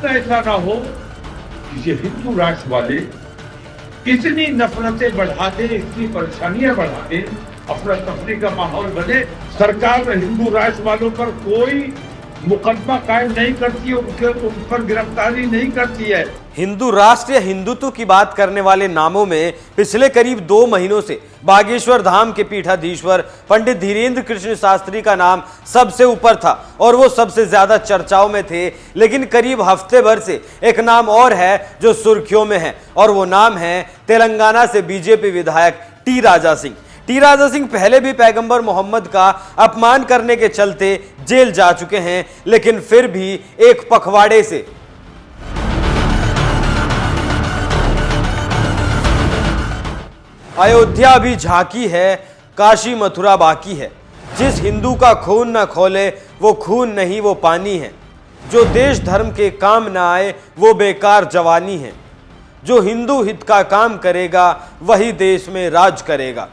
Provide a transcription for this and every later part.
ऐसा ना हो कि ये हिंदू राष्ट्र वाले इतनी नफरतें बढ़ा दे, इतनी परेशानियां बढ़ा दे, अफरा तफरी का माहौल बने। सरकार हिंदू राष्ट्र वालों पर कोई मुकदमा कायम नहीं करती है, उन पर गिरफ्तारी नहीं करती है। हिंदू राष्ट्र या हिंदुत्व की बात करने वाले नामों में पिछले करीब 2 महीनों से बागेश्वर धाम के पीठाधीश्वर पंडित धीरेन्द्र कृष्ण शास्त्री का नाम सबसे ऊपर था और वो सबसे ज्यादा चर्चाओं में थे। लेकिन करीब हफ्ते भर से एक नाम और है जो सुर्खियों में है और वो नाम है तेलंगाना से बीजेपी विधायक टी राजा सिंह। टी राजा सिंह पहले भी पैगंबर मोहम्मद का अपमान करने के चलते जेल जा चुके हैं, लेकिन फिर भी एक पखवाड़े से अयोध्या अभी झांकी है, काशी मथुरा बाकी है। जिस हिंदू का खून न खोले वो खून नहीं, वो पानी है। जो देश धर्म के काम न आए वो बेकार जवानी है। जो हिंदू हित का काम करेगा वही देश में राज करेगा।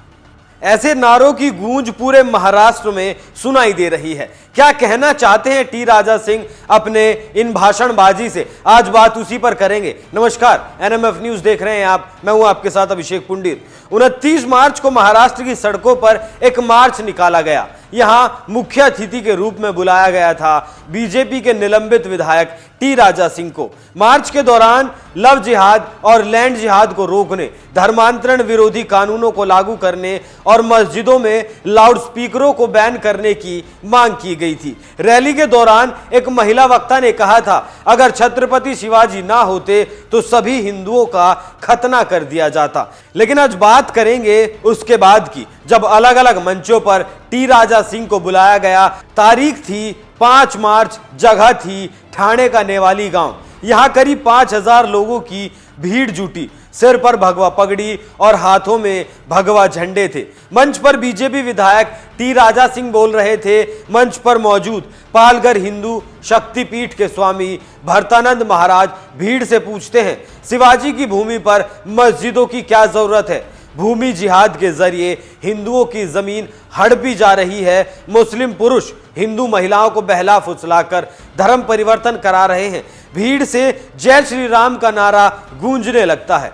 ऐसे नारों की गूंज पूरे महाराष्ट्र में सुनाई दे रही है। क्या कहना चाहते हैं टी राजा सिंह अपने इन भाषणबाजी से, आज बात उसी पर करेंगे। नमस्कार, एनएमएफ न्यूज देख रहे हैं आप, मैं हूं आपके साथ अभिषेक पुंडीर। 29 मार्च को महाराष्ट्र की सड़कों पर एक मार्च निकाला गया। यहां मुख्य अतिथि के रूप में बुलाया गया था बीजेपी के निलंबित विधायक टी राजा सिंह को। मार्च के दौरान लव जिहाद और लैंड जिहाद को रोकने, धर्मांतरण विरोधी कानूनों को लागू करने और मस्जिदों में लाउड स्पीकरों को बैन करने की मांग की गई थी। रैली के दौरान एक महिला वक्ता ने कहा था, अगर छत्रपति शिवाजी ना होते तो सभी हिंदुओं का खतना कर दिया जाता। लेकिन आज बात करेंगे उसके बाद की, जब अलग अलग मंचों पर टी राजा सिंह को बुलाया गया। तारीख थी 5 मार्च, जगह थी ठाणे का नेवाली गांव। यहां करीब 5000 लोगों की भीड़ जुटी। सिर पर भगवा पगड़ी और हाथों में भगवा झंडे थे। मंच पर बीजेपी विधायक टी राजा सिंह बोल रहे थे। मंच पर मौजूद पालघर हिंदू शक्तिपीठ के स्वामी भरतानंद महाराज भीड़ से पूछते हैं, शिवाजी की भूमि पर मस्जिदों की क्या जरूरत है? भूमि जिहाद के जरिए हिंदुओं की जमीन हड़पी जा रही है। मुस्लिम पुरुष हिंदू महिलाओं को बहला फुसलाकर धर्म परिवर्तन करा रहे हैं। भीड़ से जय श्री राम का नारा गूंजने लगता है।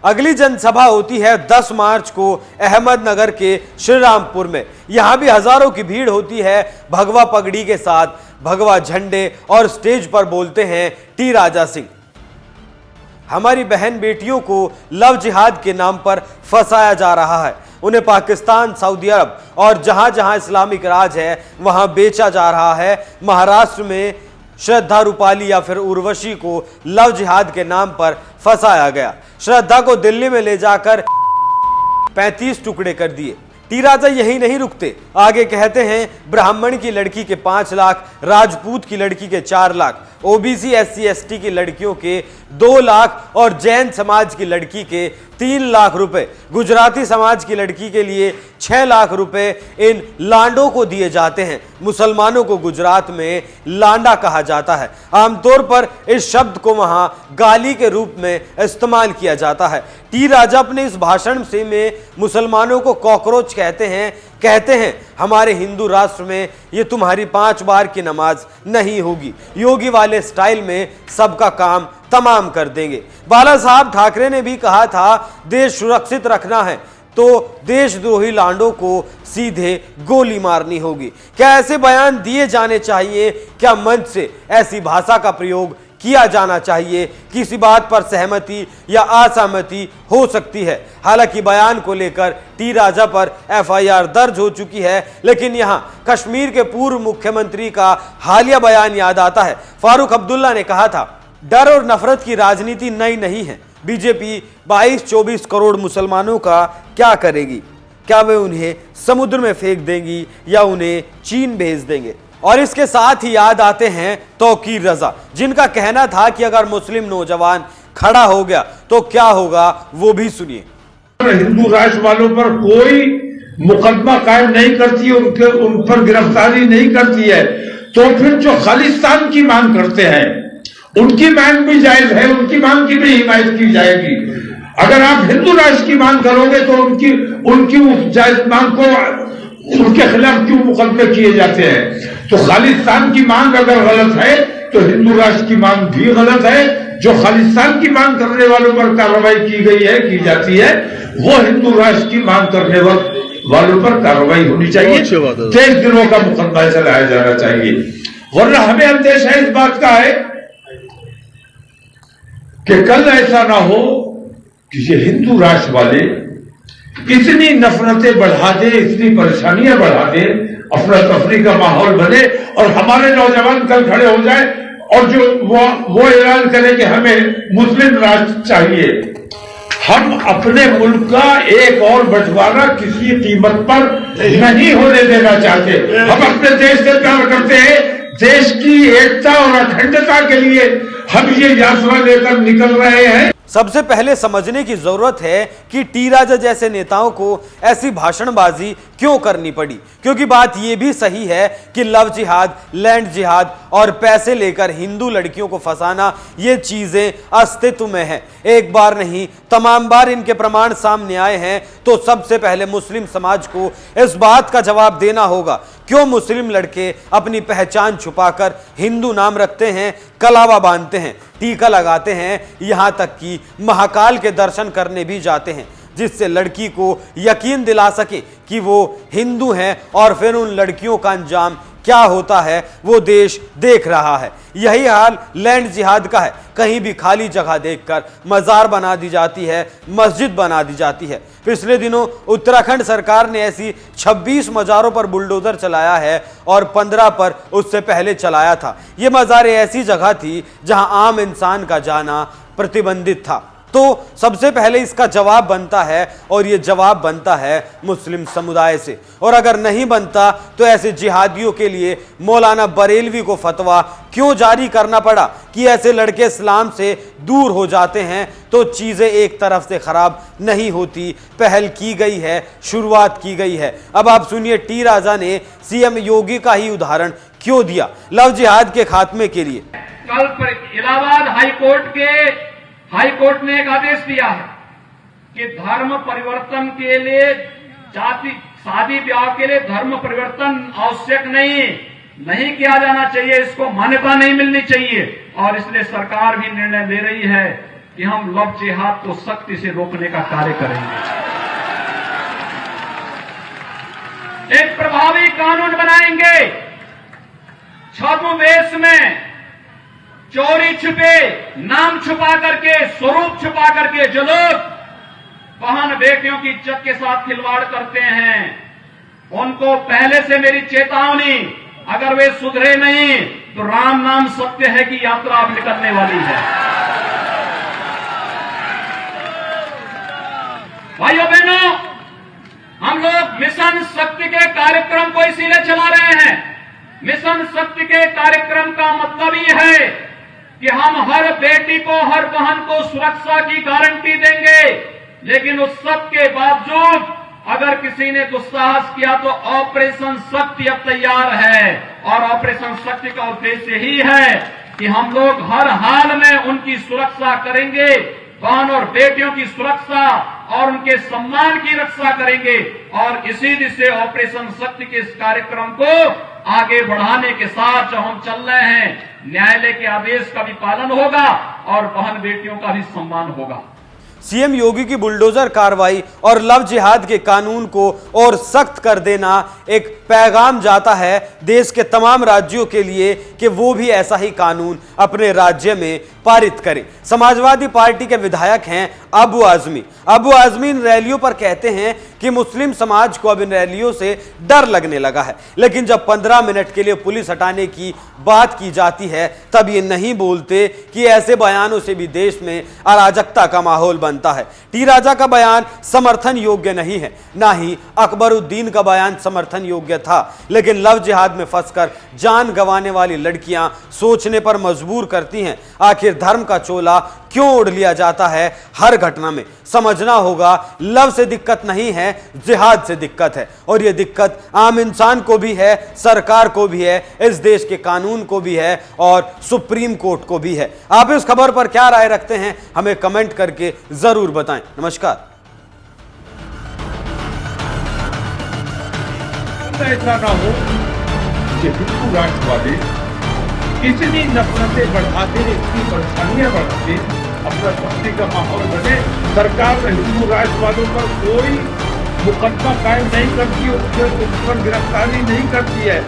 अगली जनसभा होती है 10 मार्च को अहमदनगर के श्रीरामपुर में। यहां भी हजारों की भीड़ होती है भगवा पगड़ी के साथ, भगवा झंडे, और स्टेज पर बोलते हैं टी राजा सिंह, हमारी बहन बेटियों को लव जिहाद के नाम पर फंसाया जा रहा है। उन्हें पाकिस्तान, सऊदी अरब और जहां जहां इस्लामिक राज है वहां बेचा जा रहा है। महाराष्ट्र में श्रद्धा रूपाली या फिर उर्वशी को लव जिहाद के नाम पर फंसाया गया। श्रद्धा को दिल्ली में ले जाकर 35 टुकड़े कर दिए। टी राजा यही नहीं रुकते, आगे कहते हैं ब्राह्मण की लड़की के 5 लाख, राजपूत की लड़की के 4 लाख, ओबीसी एससी एसटी की लड़कियों के 2 लाख और जैन समाज की लड़की के 3 लाख रुपए, गुजराती समाज की लड़की के लिए 6 लाख रुपए इन लांडों को दिए जाते हैं। मुसलमानों को गुजरात में लांडा कहा जाता है। आमतौर पर इस शब्द को वहां गाली के रूप में इस्तेमाल किया जाता है। टी राजा अपने इस भाषण से में मुसलमानों को कॉकरोच कहते हैं हमारे हिंदू राष्ट्र में ये तुम्हारी 5 बार की नमाज नहीं होगी। योगी वाले स्टाइल में सबका काम तमाम कर देंगे। बाला साहब ठाकरे ने भी कहा था देश सुरक्षित रखना है तो देशद्रोही लांडों को सीधे गोली मारनी होगी। क्या ऐसे बयान दिए जाने चाहिए? क्या मंच से ऐसी भाषा का प्रयोग किया जाना चाहिए? किसी बात पर सहमति या असहमति हो सकती है। हालांकि बयान को लेकर टी राजा पर एफआईआर दर्ज हो चुकी है, लेकिन यहां कश्मीर के पूर्व मुख्यमंत्री का हालिया बयान याद आता है। फारूक अब्दुल्ला ने कहा था, डर और नफरत की राजनीति नई नहीं है। बीजेपी 22-24 करोड़ मुसलमानों का क्या करेगी? क्या वे उन्हें समुद्र में फेंक देंगी या उन्हें चीन भेज देंगे? और इसके साथ ही याद आते हैं तौकीर रजा, जिनका कहना था कि अगर मुस्लिम नौजवान खड़ा हो गया तो क्या होगा, वो भी सुनिए। हिंदू राष्ट्र वालों पर कोई मुकदमा कायम नहीं करती है, उन पर गिरफ्तारी नहीं करती है, तो फिर जो खालिस्तान की मांग करते हैं उनकी मांग भी जायज है, उनकी मांग की भी हिमायत की जाएगी। अगर आप हिंदू राष्ट्र की मांग करोगे तो उनकी जायज मांग को उनके खिलाफ क्यों मुकदमे किए जाते हैं? तो खालिस्तान की मांग अगर गलत है तो हिंदू राष्ट्र की मांग भी गलत है। जो खालिस्तान की मांग करने वालों पर कार्रवाई की गई है, की जाती है, वो हिंदू राष्ट्र की मांग करने वालों पर कार्रवाई होनी चाहिए। देश द्रोह का मुकदमा चलाया जाना चाहिए, वरना हमें अंदेशा इस बात का है कि कल ऐसा ना हो कि ये हिंदू राष्ट्र वाले इतनी नफरतें बढ़ा दे, इतनी परेशानियां बढ़ा दे, अफरा तफरी का माहौल बने और हमारे नौजवान कल खड़े हो जाए और जो वो ऐलान करे कि हमें मुस्लिम राष्ट्र चाहिए। हम अपने मुल्क का एक और बंटवारा किसी कीमत पर नहीं होने देना चाहते। हम अपने देश से प्यार करते हैं, देश की एकता और अखंडता के लिए हम ये यात्रा लेकर निकल रहे हैं। सबसे पहले समझने की जरूरत है कि टी राजा जैसे नेताओं को ऐसी भाषणबाजी क्यों करनी पड़ी, क्योंकि बात यह भी सही है कि लव जिहाद, लैंड जिहाद और पैसे लेकर हिंदू लड़कियों को फंसाना, ये चीजें अस्तित्व में है। एक बार नहीं, तमाम बार इनके प्रमाण सामने आए हैं। तो सबसे पहले मुस्लिम समाज को इस बात का जवाब देना होगा, क्यों मुस्लिम लड़के अपनी पहचान छुपाकर हिंदू नाम रखते हैं, कलावा बांधते हैं, टीका लगाते हैं, यहां तक कि महाकाल के दर्शन करने भी जाते हैं, जिससे लड़की को यकीन दिला सके कि वो हिंदू हैं। और फिर उन लड़कियों का अंजाम क्या होता है वो देश देख रहा है। यही हाल लैंड जिहाद का है। कहीं भी खाली जगह देखकर मजार बना दी जाती है, मस्जिद बना दी जाती है। पिछले दिनों उत्तराखंड सरकार ने ऐसी 26 मजारों पर बुलडोजर चलाया है और 15 पर उससे पहले चलाया था। ये मजारें ऐसी जगह थी जहां आम इंसान का जाना प्रतिबंधित था। तो सबसे पहले इसका जवाब बनता है, और यह जवाब बनता है मुस्लिम समुदाय से। और अगर नहीं बनता तो ऐसे जिहादियों के लिए मौलाना बरेलवी को फतवा क्यों जारी करना पड़ा कि ऐसे लड़के इस्लाम से दूर हो जाते हैं, तो चीजें एक तरफ से खराब नहीं होती। पहल की गई है, शुरुआत की गई है। अब आप सुनिए टी राजा ने सीएम योगी का ही उदाहरण क्यों दिया लव जिहाद के खात्मे के लिए। कल इलाहाबाद हाईकोर्ट ने एक आदेश दिया है कि धर्म परिवर्तन के लिए शादी ब्याह के लिए धर्म परिवर्तन आवश्यक नहीं किया जाना चाहिए, इसको मान्यता नहीं मिलनी चाहिए। और इसलिए सरकार भी निर्णय ले रही है कि हम लव जिहाद को सख्ती से रोकने का कार्य करेंगे। एक प्रभावी कानून बनाएंगे। छद्मवेश में चोरी छुपे, नाम छुपा करके, स्वरूप छुपा करके जो लोग बहन बेटियों की इज्जत के साथ खिलवाड़ करते हैं, उनको पहले से मेरी चेतावनी, अगर वे सुधरे नहीं तो राम नाम सत्य है की यात्रा अब निकलने वाली है। भाइयों बहनों, हम लोग मिशन शक्ति के कार्यक्रम को इसीलिए चला रहे हैं। मिशन शक्ति के कार्यक्रम का मतलब ये है कि हम हर बेटी को, हर बहन को सुरक्षा की गारंटी देंगे। लेकिन उस सब के बावजूद अगर किसी ने दुस्साहस किया तो ऑपरेशन शक्ति अब तैयार है। और ऑपरेशन शक्ति का उद्देश्य यही है कि हम लोग हर हाल में उनकी सुरक्षा करेंगे, बहन और बेटियों की सुरक्षा और उनके सम्मान की रक्षा करेंगे। और इसी दिशा से ऑपरेशन शक्ति के इस कार्यक्रम को आगे बढ़ाने के साथ जो हम चल रहे हैं, न्यायालय के आदेश का भी पालन होगा और बहन बेटियों का भी सम्मान होगा। सीएम योगी की बुलडोजर कार्रवाई और लव जिहाद के कानून को और सख्त कर देना एक पैगाम जाता है देश के तमाम राज्यों के लिए कि वो भी ऐसा ही कानून अपने राज्य में पारित करें। समाजवादी पार्टी के विधायक हैं अबू आजमी। अबू आजमी इन रैलियों पर कहते हैं कि मुस्लिम समाज को अब इन रैलियों से डर लगने लगा है, लेकिन जब 15 मिनट के लिए पुलिस हटाने की बात की जाती है तब ये नहीं बोलते कि ऐसे बयानों से भी देश में अराजकता का माहौल बनता है। टी राजा का बयान समर्थन योग्य नहीं है, ना ही अकबरुद्दीन का बयान समर्थन योग्य था, लेकिन लव जिहाद में फंसकर जान गंवाने वाली लड़कियां सोचने पर मजबूर करती हैं, आखिर धर्म का चोला क्यों ओढ़ लिया जाता है हर घटना में। समझना होगा, लव से दिक्कत नहीं है, जिहाद से दिक्कत है। और यह दिक्कत आम इंसान को भी है, सरकार को भी है, इस देश के कानून को भी है और सुप्रीम कोर्ट को भी है। आप इस खबर पर क्या राय रखते हैं, हमें कमेंट करके जरूर बताएं। नमस्कार। ऐसा ना हो कि हिंदू राष्ट्र वाले इतनी नफरतें बढ़ाते, इतनी परेशानियां बढ़ाते, अपना शक्ति का माहौल बने। सरकार हिंदू राष्ट्रवादियों पर कोई मुकदमा कायम नहीं करती, उन पर गिरफ्तारी नहीं करती है।